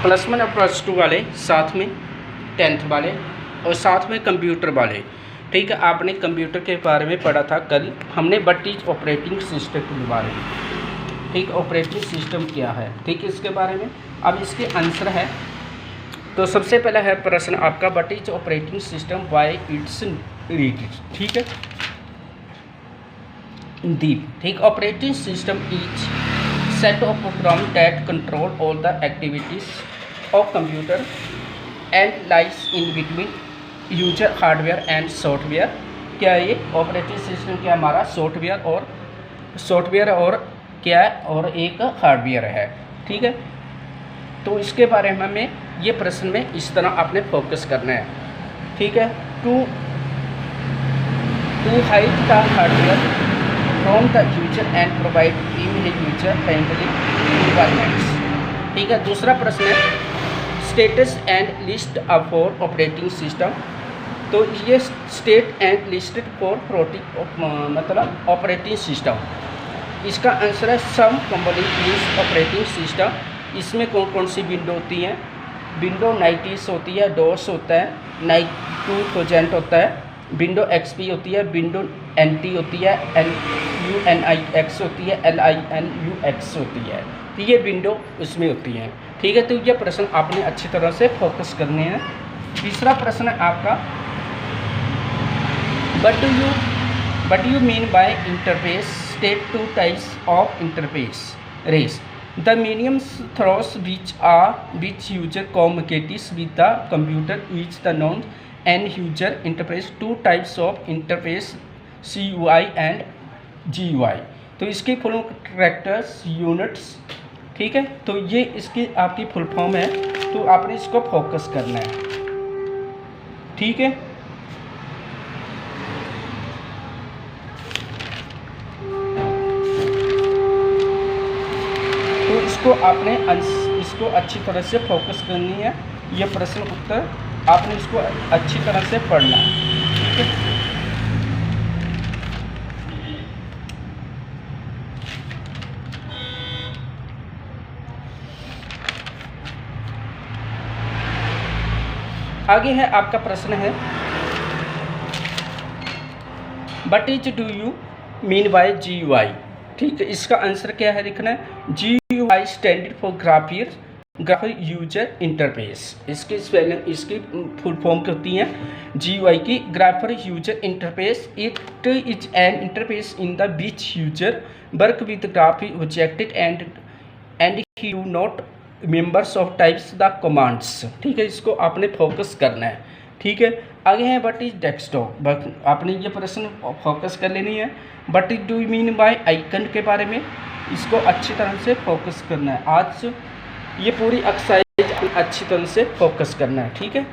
+1 और +2 वाले, साथ में 10th वाले और साथ में कंप्यूटर वाले। ठीक है, आपने कंप्यूटर के बारे में पढ़ा था कल हमने, व्हाट इज ऑपरेटिंग सिस्टम के बारे में। ठीक, ऑपरेटिंग सिस्टम क्या है, ठीक है, इसके बारे में। अब इसके आंसर है, तो सबसे पहला है प्रश्न आपका, what is operating system, why it's needed. ठीक है, डीप। ठीक, operating system is set of program that control all the activities of computer and lies in between user hardware and software. क्या है ये ऑपरेटिंग सिस्टम? क्या हमारा सॉफ्टवेयर और क्या है, और एक हार्डवेयर है। ठीक है, तो इसके बारे में हमें ये प्रश्न में इस तरह आपने फोकस करना है। ठीक है, to hide the hardware from the user and provide user friendly environments. ठीक है, दूसरा प्रश्न है status and list for operating system. तो ये स्टेट एंड लिस्टेड फॉर मतलब ऑपरेटिंग सिस्टम। इसका आंसर है some component is operating system. इसमें कौन कौन सी विंडो होती हैं? विंडो 90 होती है, डोस होता है, 2000 होता है, विंडो XP होती है, विंडो NT होती है, LUNIX होती है, LINUX होती है। तो ये विंडो उसमें होती हैं। ठीक है, तो ये प्रश्न आपने अच्छी तरह से फोकस करने हैं। तीसरा प्रश्न है आपका, what do you mean by interface? State two types of interface. Race. The mediums through which user communicates with the computer is the known end user interface. Two types of interface, CUI and GUI. तो इसकी full characters units. ठीक है, तो ये इसकी आपकी full form है, तो आपने इसको फोकस करना है। ठीक है, तो इसको आपने इसको अच्छी तरह से फोकस करनी है। ये प्रश्न उत्तर आपने इसको अच्छी तरह से पढ़ना है। ठीक है, आगे है आपका प्रश्न है, what is do you mean by GUI। ठीक है, इसका आंसर क्या है लिखना है, GUI standard for graphic user interface. इसकी स्पेलिंग, इसकी फुल फॉर्म क्या होती है GUI की? Graphic user interface. It is an interface in the which user work with graphic object and he do not members of types the commands. ठीक है, इसको आपने फोकस करना है। ठीक है, आगे है व्हाट इज डेस्कटॉप। आपने ये प्रश्न फोकस कर लेनी है। What is do you mean by icon के बारे में, इसको अच्छी तरह से फोकस करना है। आज ये पूरी एक्सरसाइज अच्छी तरह से फोकस करना है। ठीक है।